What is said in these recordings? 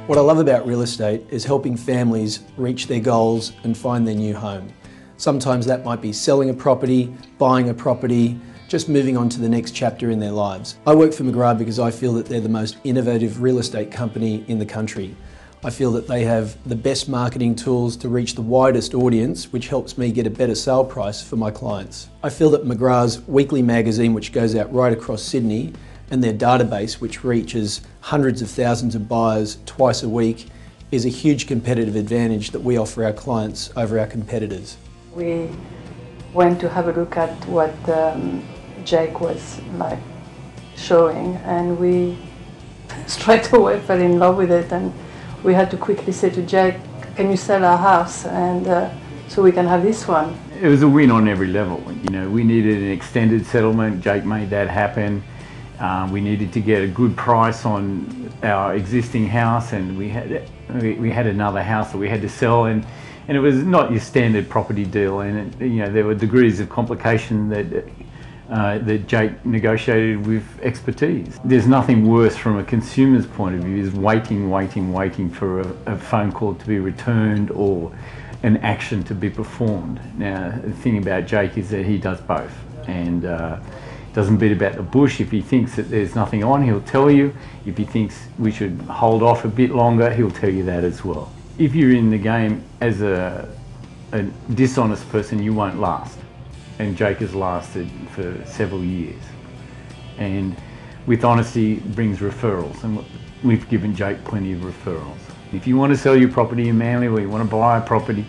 What I love about real estate is helping families reach their goals and find their new home. Sometimes that might be selling a property, buying a property, just moving on to the next chapter in their lives. I work for McGrath because I feel that they're the most innovative real estate company in the country. I feel that they have the best marketing tools to reach the widest audience, which helps me get a better sale price for my clients. I feel that McGrath's weekly magazine, which goes out right across Sydney, and their database, which reaches hundreds of thousands of buyers twice a week, is a huge competitive advantage that we offer our clients over our competitors. We went to have a look at what Jake was showing, and we straight away fell in love with it, and we had to quickly say to Jake, can you sell our house and so we can have this one? It was a win on every level. You know, we needed an extended settlement. Jake made that happen. We needed to get a good price on our existing house, and we had another house that we had to sell, and it was not your standard property deal, and there were degrees of complication that Jake negotiated with expertise. There's nothing worse from a consumer's point of view is waiting for a phone call to be returned or an action to be performed. Now, the thing about Jake is that he does both, and doesn't beat about the bush. If he thinks that there's nothing on, he'll tell you. If he thinks we should hold off a bit longer, he'll tell you that as well. If you're in the game as a dishonest person, you won't last. And Jake has lasted for several years. And with honesty brings referrals, and we've given Jake plenty of referrals. If you want to sell your property in Manly or you want to buy a property,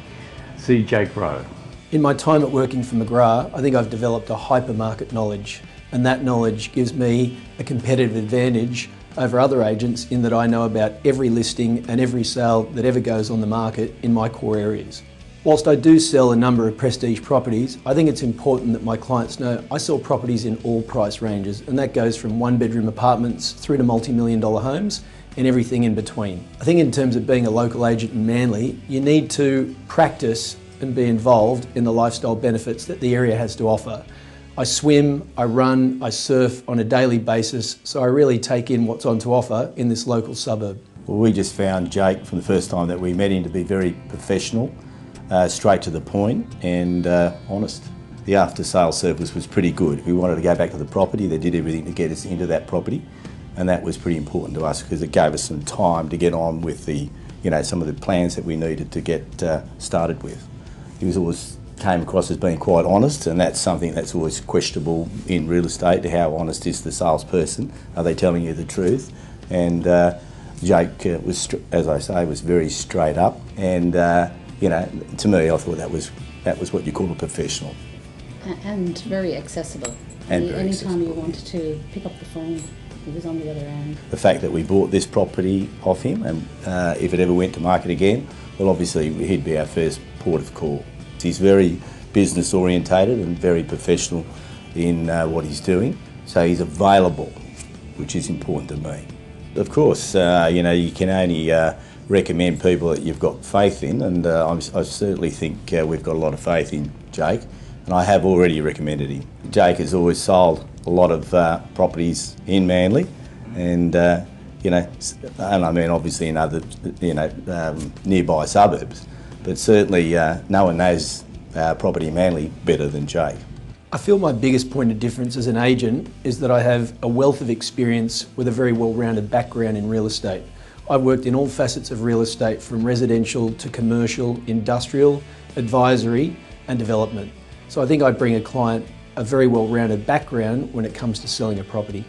see Jake Rowe. In my time at working for McGrath, I think I've developed a hypermarket knowledge, and that knowledge gives me a competitive advantage over other agents in that I know about every listing and every sale that ever goes on the market in my core areas. Whilst I do sell a number of prestige properties, I think it's important that my clients know I sell properties in all price ranges, and that goes from one-bedroom apartments through to multi-million-dollar homes and everything in between. I think in terms of being a local agent in Manly, you need to practice and be involved in the lifestyle benefits that the area has to offer. I swim, I run, I surf on a daily basis, so I really take in what's on to offer in this local suburb. Well, we just found Jake from the first time that we met him to be very professional, straight to the point and honest. The after-sales service was pretty good. If we wanted to go back to the property, they did everything to get us into that property, and that was pretty important to us because it gave us some time to get on with the, some of the plans that we needed to get started with. He always came across as being quite honest, and that's something that's always questionable in real estate. How honest is the salesperson? Are they telling you the truth? And Jake was, as I say, was very straight up, and to me, I thought that was what you call a professional. And very accessible. And very anytime accessible. you wanted to pick up the phone, he was on the other end. The fact that we bought this property off him, and if it ever went to market again, well, obviously he'd be our first port of call. He's very business orientated and very professional in what he's doing, so he's available, which is important to me. Of course, you can only recommend people that you've got faith in, and I certainly think we've got a lot of faith in Jake, and I have already recommended him. Jake has always sold a lot of properties in Manly, and and I mean obviously in other nearby suburbs, but certainly no one knows property in Manly better than Jake. I feel my biggest point of difference as an agent is that I have a wealth of experience with a very well-rounded background in real estate. I've worked in all facets of real estate, from residential to commercial, industrial, advisory and development. So I think I bring a client a very well-rounded background when it comes to selling a property.